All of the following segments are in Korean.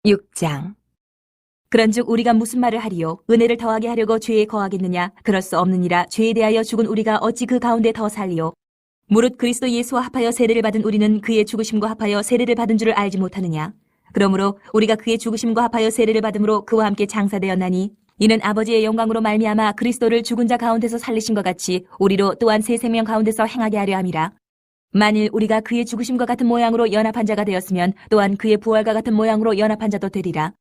6장. 그런즉 우리가 무슨 말을 하리요? 은혜를 더하게 하려고 죄에 거하겠느냐? 그럴 수 없느니라. 죄에 대하여 죽은 우리가 어찌 그 가운데 더 살리요? 무릇 그리스도 예수와 합하여 세례를 받은 우리는 그의 죽으심과 합하여 세례를 받은 줄을 알지 못하느냐? 그러므로 우리가 그의 죽으심과 합하여 세례를 받음으로 그와 함께 장사되었나니 이는 아버지의 영광으로 말미암아 그리스도를 죽은 자 가운데서 살리신 것 같이 우리로 또한 새 생명 가운데서 행하게 하려 함이라. 만일 우리가 그의 죽으심과 같은 모양으로 연합한 자가 되었으면 또한 그의 부활과 같은 모양으로 연합한 자도 되리라.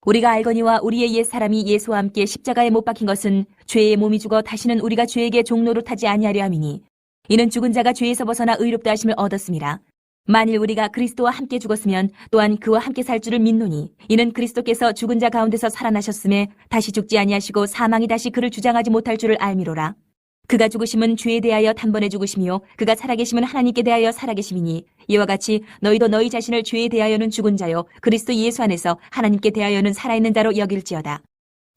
우리가 알거니와 우리의 옛 사람이 예수와 함께 십자가에 못 박힌 것은 죄의 몸이 죽어 다시는 우리가 죄에게 종노릇하지 아니하려 함이니 이는 죽은 자가 죄에서 벗어나 의롭다 하심을 얻었음이라. 만일 우리가 그리스도와 함께 죽었으면 또한 그와 함께 살 줄을 믿노니 이는 그리스도께서 죽은 자 가운데서 살아나셨음에 다시 죽지 아니하시고 사망이 다시 그를 주장하지 못할 줄을 알미로라. 그가 죽으심은 죄에 대하여 단번에 죽으심이요 그가 살아계심은 하나님께 대하여 살아계심이니 이와 같이 너희도 너희 자신을 죄에 대하여는 죽은 자요 그리스도 예수 안에서 하나님께 대하여는 살아있는 자로 여길지어다.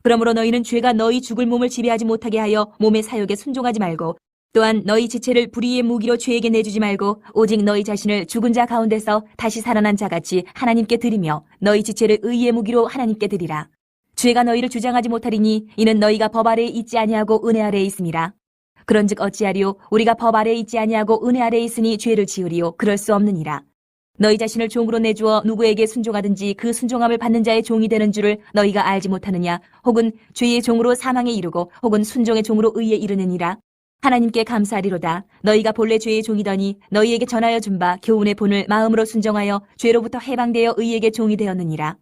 그러므로 너희는 죄가 너희 죽을 몸을 지배하지 못하게 하여 몸의 사욕에 순종하지 말고 또한 너희 지체를 불의의 무기로 죄에게 내주지 말고 오직 너희 자신을 죽은 자 가운데서 다시 살아난 자같이 하나님께 드리며 너희 지체를 의의 무기로 하나님께 드리라. 죄가 너희를 주장하지 못하리니 이는 너희가 법 아래에 있지 아니하고 은혜 아래에 있음이라. 그런즉 어찌하리요? 우리가 법 아래에 있지 아니하고 은혜 아래에 있으니 죄를 지으리요? 그럴 수 없느니라. 너희 자신을 종으로 내주어 누구에게 순종하든지 그 순종함을 받는 자의 종이 되는 줄을 너희가 알지 못하느냐? 혹은 죄의 종으로 사망에 이르고 혹은 순종의 종으로 의에 이르느니라. 하나님께 감사하리로다. 너희가 본래 죄의 종이더니 너희에게 전하여 준 바 교훈의 본을 마음으로 순종하여 죄로부터 해방되어 의에게 종이 되었느니라.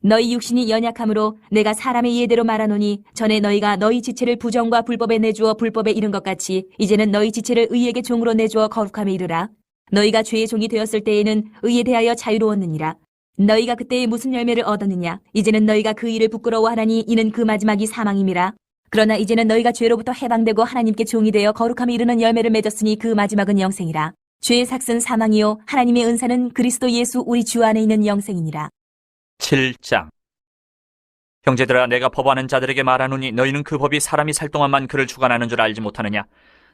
너희 육신이 연약함으로 내가 사람의 이해대로 말하노니 전에 너희가 너희 지체를 부정과 불법에 내주어 불법에 이른 것 같이 이제는 너희 지체를 의에게 종으로 내주어 거룩함에 이르라. 너희가 죄의 종이 되었을 때에는 의에 대하여 자유로웠느니라. 너희가 그때에 무슨 열매를 얻었느냐? 이제는 너희가 그 일을 부끄러워하나니 이는 그 마지막이 사망임이라. 그러나 이제는 너희가 죄로부터 해방되고 하나님께 종이 되어 거룩함에 이르는 열매를 맺었으니 그 마지막은 영생이라. 죄의 삭은 사망이요 하나님의 은사는 그리스도 예수 우리 주 안에 있는 영생이니라. 7장. 형제들아, 내가 법하는 자들에게 말하노니 너희는 그 법이 사람이 살 동안만 그를 주관하는 줄 알지 못하느냐?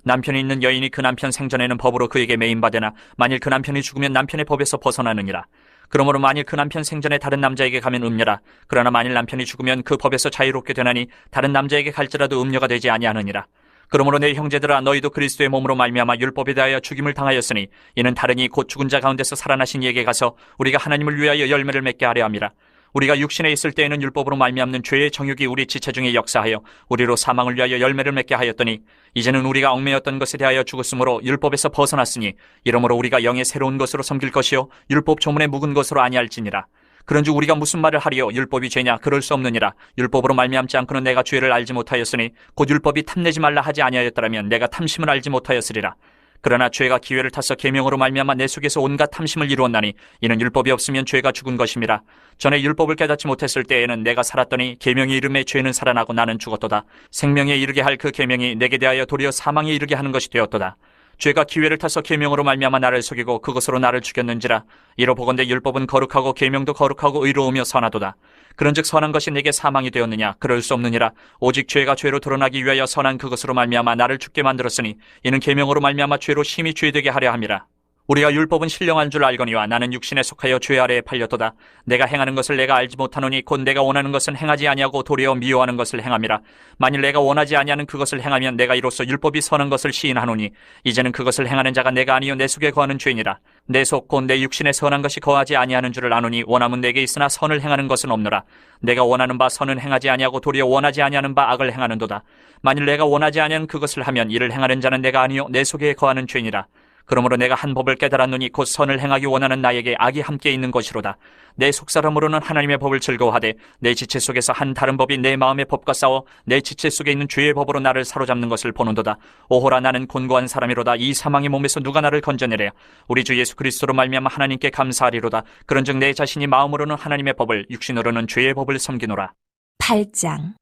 남편이 있는 여인이 그 남편 생전에는 법으로 그에게 매인받으나 만일 그 남편이 죽으면 남편의 법에서 벗어나느니라. 그러므로 만일 그 남편 생전에 다른 남자에게 가면 음녀라. 그러나 만일 남편이 죽으면 그 법에서 자유롭게 되나니 다른 남자에게 갈지라도 음녀가 되지 아니하느니라. 그러므로 내 형제들아, 너희도 그리스도의 몸으로 말미암아 율법에 대하여 죽임을 당하였으니 이는 다른이 곧 죽은 자 가운데서 살아나신 이에게 가서 우리가 하나님을 위하여 열매를 맺게 하려 함이라. 우리가 육신에 있을 때에는 율법으로 말미암는 죄의 정욕이 우리 지체 중에 역사하여 우리로 사망을 위하여 열매를 맺게 하였더니 이제는 우리가 얽매였던 것에 대하여 죽었으므로 율법에서 벗어났으니 이러므로 우리가 영의 새로운 것으로 섬길 것이요 율법 조문에 묵은 것으로 아니할지니라. 그런즉 우리가 무슨 말을 하리요? 율법이 죄냐? 그럴 수 없느니라. 율법으로 말미암지 않고는 내가 죄를 알지 못하였으니 곧 율법이 탐내지 말라 하지 아니하였더라면 내가 탐심을 알지 못하였으리라. 그러나 죄가 기회를 타서 계명으로 말미암아 내 속에서 온갖 탐심을 이루었나니 이는 율법이 없으면 죄가 죽은 것임이라. 전에 율법을 깨닫지 못했을 때에는 내가 살았더니 계명이 이름에 죄는 살아나고 나는 죽었도다. 생명에 이르게 할 그 계명이 내게 대하여 도리어 사망에 이르게 하는 것이 되었도다. 죄가 기회를 타서 계명으로 말미암아 나를 속이고 그것으로 나를 죽였는지라. 이로 보건대 율법은 거룩하고 계명도 거룩하고 의로우며 선하도다. 그런즉 선한 것이 내게 사망이 되었느냐? 그럴 수 없느니라. 오직 죄가 죄로 드러나기 위하여 선한 그것으로 말미암아 나를 죽게 만들었으니 이는 계명으로 말미암아 죄로 심히 죄되게 하려 함이라. 우리가 율법은 신령한 줄 알거니와 나는 육신에 속하여 죄 아래에 팔렸도다. 내가 행하는 것을 내가 알지 못하노니 곧 내가 원하는 것은 행하지 아니하고 도리어 미워하는 것을 행함이라. 만일 내가 원하지 아니하는 그것을 행하면 내가 이로써 율법이 선한 것을 시인하노니 이제는 그것을 행하는 자가 내가 아니요 내 속에 거하는 죄니라. 내 속 곧 내 육신에 선한 것이 거하지 아니하는 줄을 아노니 원함은 내게 있으나 선을 행하는 것은 없노라. 내가 원하는 바 선은 행하지 아니하고 도리어 원하지 아니하는 바 악을 행하는도다. 만일 내가 원하지 아니하는 그것을 하면 이를 행하는 자는 내가 아니요 내 속에 거하는 죄니라. 그러므로 내가 한 법을 깨달았노니 곧 선을 행하기 원하는 나에게 악이 함께 있는 것이로다. 내 속사람으로는 하나님의 법을 즐거워하되 내 지체 속에서 한 다른 법이 내 마음의 법과 싸워 내 지체 속에 있는 죄의 법으로 나를 사로잡는 것을 보는도다. 오호라, 나는 곤고한 사람이로다. 이 사망의 몸에서 누가 나를 건져내랴? 우리 주 예수 그리스도로 말미암아 하나님께 감사하리로다. 그런즉 내 자신이 마음으로는 하나님의 법을 육신으로는 죄의 법을 섬기노라. 8장.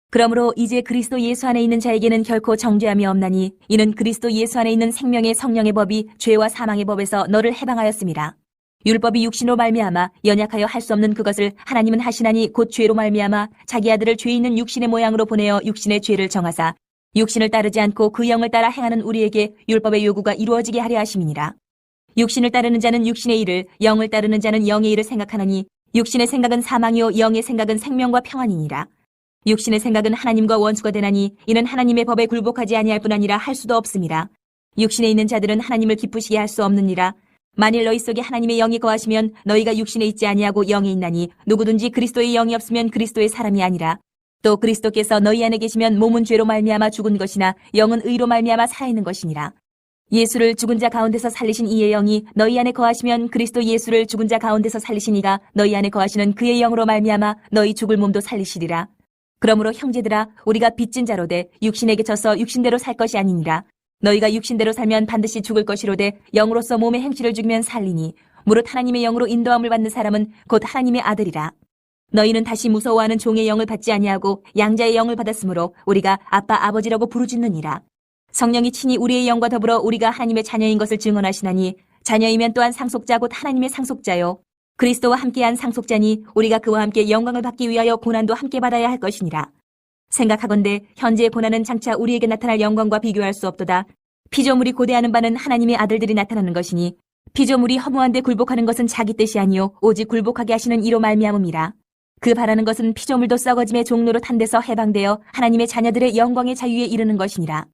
그러므로 이제 그리스도 예수 안에 있는 자에게는 결코 정죄함이 없나니 이는 그리스도 예수 안에 있는 생명의 성령의 법이 죄와 사망의 법에서 너를 해방하였음이라. 율법이 육신으로 말미암아 연약하여 할 수 없는 그것을 하나님은 하시나니 곧 죄로 말미암아 자기 아들을 죄 있는 육신의 모양으로 보내어 육신의 죄를 정하사 육신을 따르지 않고 그 영을 따라 행하는 우리에게 율법의 요구가 이루어지게 하려 하심이니라. 육신을 따르는 자는 육신의 일을, 영을 따르는 자는 영의 일을 생각하나니 육신의 생각은 사망이요 영의 생각은 생명과 평안이니라. 육신의 생각은 하나님과 원수가 되나니 이는 하나님의 법에 굴복하지 아니할 뿐 아니라 할 수도 없음이라. 육신에 있는 자들은 하나님을 기쁘시게 할 수 없느니라. 만일 너희 속에 하나님의 영이 거하시면 너희가 육신에 있지 아니하고 영에 있나니 누구든지 그리스도의 영이 없으면 그리스도의 사람이 아니라. 또 그리스도께서 너희 안에 계시면 몸은 죄로 말미암아 죽은 것이나 영은 의로 말미암아 살아있는 것이니라. 예수를 죽은 자 가운데서 살리신 이의 영이 너희 안에 거하시면 그리스도 예수를 죽은 자 가운데서 살리신 이가 너희 안에 거하시는 그의 영으로 말미암아 너희 죽을 몸도 살리시리라. 그러므로 형제들아 우리가 빚진 자로 돼 육신에게 져서 육신대로 살 것이 아니니라. 너희가 육신대로 살면 반드시 죽을 것이로되 영으로서 몸의 행실을 죽이면 살리니 무릇 하나님의 영으로 인도함을 받는 사람은 곧 하나님의 아들이라. 너희는 다시 무서워하는 종의 영을 받지 아니하고 양자의 영을 받았으므로 우리가 아빠 아버지라고 부르짖느니라. 성령이 친히 우리의 영과 더불어 우리가 하나님의 자녀인 것을 증언하시나니 자녀이면 또한 상속자 곧 하나님의 상속자요 그리스도와 함께한 상속자니 우리가 그와 함께 영광을 받기 위하여 고난도 함께 받아야 할 것이니라. 생각하건대 현재의 고난은 장차 우리에게 나타날 영광과 비교할 수 없도다. 피조물이 고대하는 바는 하나님의 아들들이 나타나는 것이니 피조물이 허무한데 굴복하는 것은 자기 뜻이 아니요 오직 굴복하게 하시는 이로 말미암음이라. 그 바라는 것은 피조물도 썩어짐의 종로로 탄 데서 해방되어 하나님의 자녀들의 영광의 자유에 이르는 것이니라.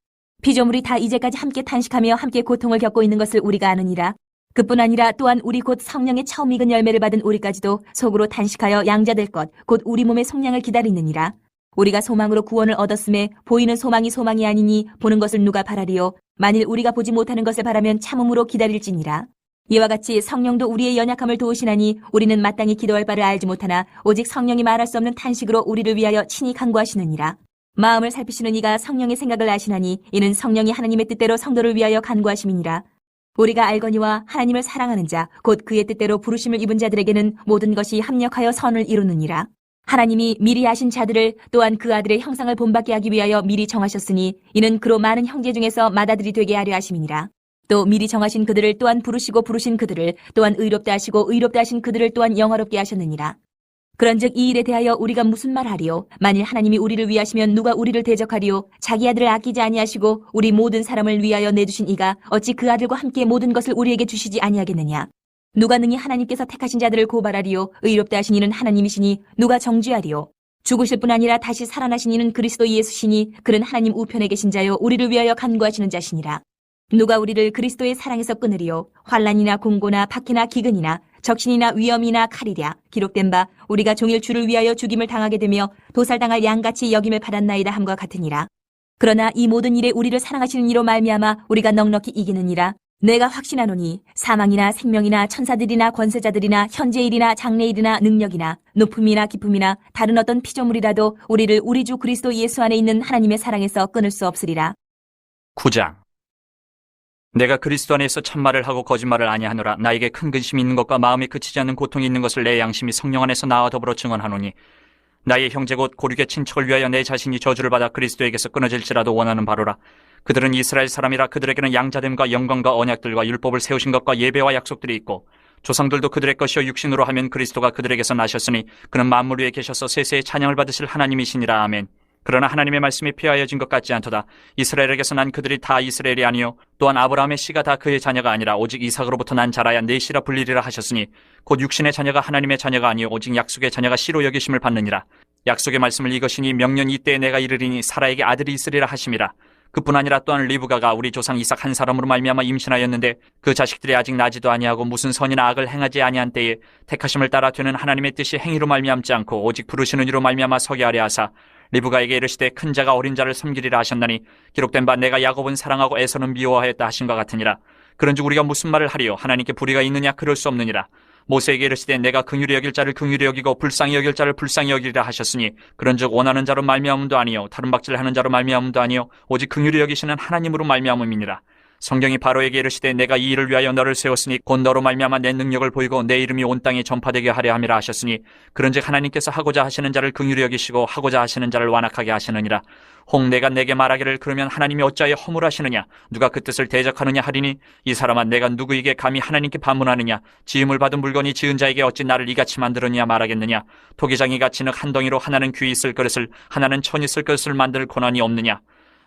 피조물이 다 이제까지 함께 탄식하며 함께 고통을 겪고 있는 것을 우리가 아느니라. 그뿐 아니라 또한 우리 곧 성령의 처음 익은 열매를 받은 우리까지도 속으로 탄식하여 양자될 것 곧 우리 몸의 속량을 기다리느니라. 우리가 소망으로 구원을 얻었음에 보이는 소망이 소망이 아니니 보는 것을 누가 바라리요. 만일 우리가 보지 못하는 것을 바라면 참음으로 기다릴지니라. 이와 같이 성령도 우리의 연약함을 도우시나니 우리는 마땅히 기도할 바를 알지 못하나 오직 성령이 말할 수 없는 탄식으로 우리를 위하여 친히 간구하시느니라. 마음을 살피시는 이가 성령의 생각을 아시나니 이는 성령이 하나님의 뜻대로 성도를 위하여 간구하심이니라. 우리가 알거니와 하나님을 사랑하는 자 곧 그의 뜻대로 부르심을 입은 자들에게는 모든 것이 합력하여 선을 이루느니라. 하나님이 미리 아신 자들을 또한 그 아들의 형상을 본받게 하기 위하여 미리 정하셨으니 이는 그로 많은 형제 중에서 맏아들이 되게 하려 하심이니라. 또 미리 정하신 그들을 또한 부르시고 부르신 그들을 또한 의롭다 하시고 의롭다 하신 그들을 또한 영화롭게 하셨느니라. 그런즉 이 일에 대하여 우리가 무슨 말하리요? 만일 하나님이 우리를 위하시면 누가 우리를 대적하리요? 자기 아들을 아끼지 아니하시고 우리 모든 사람을 위하여 내주신 이가 어찌 그 아들과 함께 모든 것을 우리에게 주시지 아니하겠느냐? 누가 능히 하나님께서 택하신 자들을 고발하리요? 의롭다 하신 이는 하나님이시니 누가 정죄하리요? 죽으실 뿐 아니라 다시 살아나신 이는 그리스도 예수시니 그는 하나님 우편에 계신 자요 우리를 위하여 간구하시는 자시니라. 누가 우리를 그리스도의 사랑에서 끊으리요? 환난이나 공고나 박해나 기근이나 적신이나 위험이나 칼이랴. 기록된 바 우리가 종일 주를 위하여 죽임을 당하게 되며 도살당할 양같이 여김을 받았나이다 함과 같으니라. 그러나 이 모든 일에 우리를 사랑하시는 이로 말미암아 우리가 넉넉히 이기느니라. 내가 확신하노니 사망이나 생명이나 천사들이나 권세자들이나 현재일이나 장래일이나 능력이나 높음이나 깊음이나 다른 어떤 피조물이라도 우리를 우리 주 그리스도 예수 안에 있는 하나님의 사랑에서 끊을 수 없으리라. 9장. 내가 그리스도 안에서 참말을 하고 거짓말을 아니하노라. 나에게 큰 근심이 있는 것과 마음에 그치지 않는 고통이 있는 것을 내 양심이 성령 안에서 나와 더불어 증언하노니 나의 형제 곧 고륙의 친척을 위하여 내 자신이 저주를 받아 그리스도에게서 끊어질지라도 원하는 바로라. 그들은 이스라엘 사람이라 그들에게는 양자됨과 영광과 언약들과 율법을 세우신 것과 예배와 약속들이 있고 조상들도 그들의 것이요 육신으로 하면 그리스도가 그들에게서 나셨으니 그는 만물 위에 계셔서 세세의 찬양을 받으실 하나님이시니라. 아멘. 그러나 하나님의 말씀이 폐하여진 것 같지 않도다. 이스라엘에게서 난 그들이 다 이스라엘이 아니요 또한 아브라함의 씨가 다 그의 자녀가 아니라 오직 이삭으로부터 난 자라야 내 씨라 불리리라 하셨으니 곧 육신의 자녀가 하나님의 자녀가 아니요 오직 약속의 자녀가 씨로 여기심을 받느니라. 약속의 말씀을 이것이니 명년 이때에 내가 이르리니 사라에게 아들이 있으리라 하심이라. 그뿐 아니라 또한 리브가가 우리 조상 이삭 한 사람으로 말미암아 임신하였는데 그 자식들이 아직 나지도 아니하고 무슨 선이나 악을 행하지 아니한 때에 택하심을 따라 되는 하나님의 뜻이 행위로 말미암지 않고 오직 부르시는 이로 말미암아 서게 하려 하사 리브가에게 이르시되 큰 자가 어린 자를 섬기리라 하셨나니 기록된 바 내가 야곱은 사랑하고 에서는 미워하였다 하신과 같으니라. 그런즉 우리가 무슨 말을 하리요? 하나님께 불의가 있느냐? 그럴 수 없느니라. 모세에게 이르시되 내가 긍휼히 여길 자를 긍휼히 여기고 불쌍히 여길 자를 불쌍히 여기리라 하셨으니 그런즉 원하는 자로 말미암음도 아니요 다른 박질하는 자로 말미암음도 아니요 오직 긍휼히 여기시는 하나님으로 말미암음이니라. 성경이 바로에게 이르시되 내가 이 일을 위하여 너를 세웠으니 곧 너로 말미암아 내 능력을 보이고 내 이름이 온 땅에 전파되게 하려 함이라 하셨으니 그런즉 하나님께서 하고자 하시는 자를 긍휼히 여기시고 하고자 하시는 자를 완악하게 하시느니라. 혹 내가 내게 말하기를 그러면 하나님이 어찌하여 허물하시느냐? 누가 그 뜻을 대적하느냐 하리니 이 사람아 내가 누구에게 감히 하나님께 반문하느냐? 지음을 받은 물건이 지은 자에게 어찌 나를 이같이 만들었냐 말하겠느냐? 토기장이가 진흙 한 덩이로 하나는 귀 있을 그릇을 하나는 천 있을 그릇을 만들 권한이 없느냐?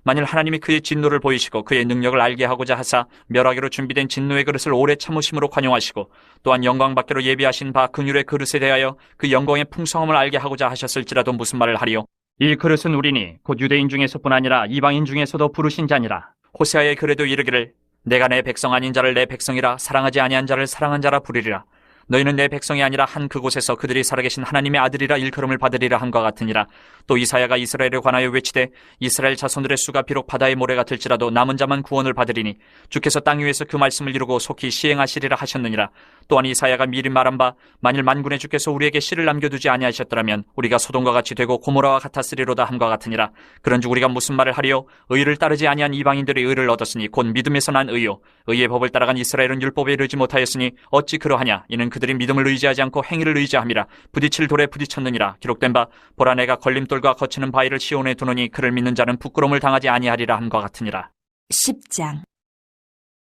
만일 하나님이 그의 진노를 보이시고 그의 능력을 알게 하고자 하사 멸하기로 준비된 진노의 그릇을 오래 참으심으로 관용하시고 또한 영광받기로 예비하신 바 긍휼의 그릇에 대하여 그 영광의 풍성함을 알게 하고자 하셨을지라도 무슨 말을 하리요? 이 그릇은 우리니 곧 유대인 중에서뿐 아니라 이방인 중에서도 부르신 자니라. 호세아의 글에도 이르기를 내가 내 백성 아닌 자를 내 백성이라 사랑하지 아니한 자를 사랑한 자라 부르리라. 너희는 내 백성이 아니라 한 그곳에서 그들이 살아계신 하나님의 아들이라 일컬음을 받으리라 한과 같으니라. 또 이사야가 이스라엘에 관하여 외치되 이스라엘 자손들의 수가 비록 바다의 모래 같을지라도 남은 자만 구원을 받으리니 주께서 땅 위에서 그 말씀을 이루고 속히 시행하시리라 하셨느니라. 또한 이사야가 미리 말한 바 만일 만군의 주께서 우리에게 씨를 남겨두지 아니하셨더라면 우리가 소돔과 같이 되고 고모라와 같았으리로다 함과 같으니라. 그런즉 우리가 무슨 말을 하리요? 의를 따르지 아니한 이방인들이 의를 얻었으니 곧 믿음에서 난 의요. 의의 법을 따라간 이스라엘은 율법에 이르지 못하였으니 어찌 그러하냐? 이는 그들이 믿음을 의지하지 않고 행위를 의지함이라. 부딪힐 돌에 부딪혔느니라. 기록된 바 보라 내가 걸림돌과 거치는 바위를 시온에 두노니 그를 믿는 자는 부끄러움을 당하지 아니하리라 함과 같으니라. 10장.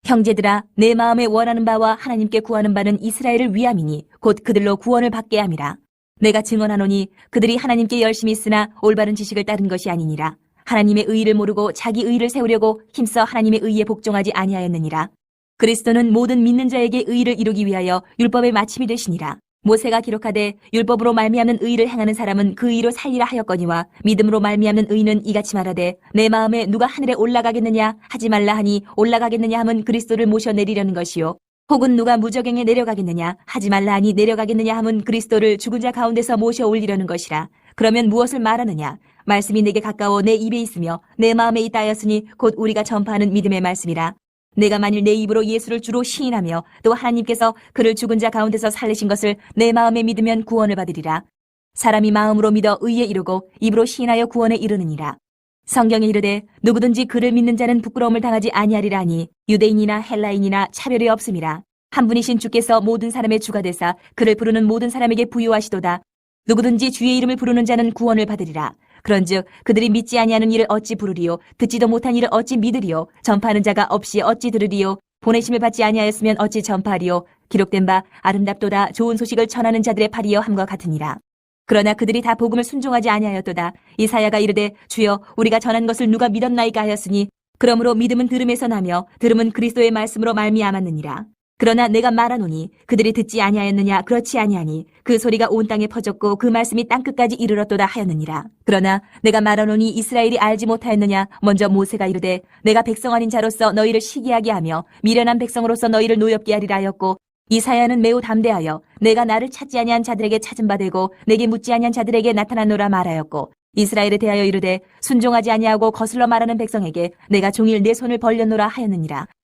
형제들아, 내 마음에 원하는 바와 하나님께 구하는 바는 이스라엘을 위함이니 곧 그들로 구원을 받게 함이라. 내가 증언하노니 그들이 하나님께 열심히 쓰나 올바른 지식을 따른 것이 아니니라. 하나님의 의의를 모르고 자기 의의를 세우려고 힘써 하나님의 의의에 복종하지 아니하였느니라. 그리스도는 모든 믿는 자에게 의의를 이루기 위하여 율법의 마침이 되시니라. 모세가 기록하되 율법으로 말미암는 의의를 행하는 사람은 그 의로 살리라 하였거니와 믿음으로 말미암는 의는 이같이 말하되 내 마음에 누가 하늘에 올라가겠느냐 하지 말라 하니 올라가겠느냐 함은 그리스도를 모셔 내리려는 것이요 혹은 누가 무저갱에 내려가겠느냐 하지 말라 하니 내려가겠느냐 함은 그리스도를 죽은 자 가운데서 모셔 올리려는 것이라. 그러면 무엇을 말하느냐? 말씀이 내게 가까워 내 입에 있으며 내 마음에 있다 하였으니 곧 우리가 전파하는 믿음의 말씀이라. 내가 만일 내 입으로 예수를 주로 시인하며 또 하나님께서 그를 죽은 자 가운데서 살리신 것을 내 마음에 믿으면 구원을 받으리라. 사람이 마음으로 믿어 의에 이르고 입으로 시인하여 구원에 이르느니라. 성경에 이르되 누구든지 그를 믿는 자는 부끄러움을 당하지 아니하리라 하니 유대인이나 헬라인이나 차별이 없음이라. 한 분이신 주께서 모든 사람의 주가 되사 그를 부르는 모든 사람에게 부유하시도다. 누구든지 주의 이름을 부르는 자는 구원을 받으리라. 그런즉 그들이 믿지 아니하는 일을 어찌 부르리요? 듣지도 못한 일을 어찌 믿으리요? 전파하는 자가 없이 어찌 들으리요? 보내심을 받지 아니하였으면 어찌 전파하리요? 기록된 바 아름답도다 좋은 소식을 전하는 자들의 팔이여 함과 같으니라. 그러나 그들이 다 복음을 순종하지 아니하였도다. 이사야가 이르되 주여 우리가 전한 것을 누가 믿었나이까 하였으니 그러므로 믿음은 들음에서 나며 들음은 그리스도의 말씀으로 말미암았느니라. 그러나 내가 말하노니 그들이 듣지 아니하였느냐? 그렇지 아니하니 그 소리가 온 땅에 퍼졌고 그 말씀이 땅끝까지 이르렀도다 하였느니라. 그러나 내가 말하노니 이스라엘이 알지 못하였느냐? 먼저 모세가 이르되 내가 백성 아닌 자로서 너희를 시기하게 하며 미련한 백성으로서 너희를 노엽게 하리라 하였고 이사야는 매우 담대하여 내가 나를 찾지 아니한 자들에게 찾은 바 되고 내게 묻지 아니한 자들에게 나타나노라 말하였고 이스라엘에 대하여 이르되 순종하지 아니하고 거슬러 말하는 백성에게 내가 종일 내 손을 벌렸노라 하였느니라.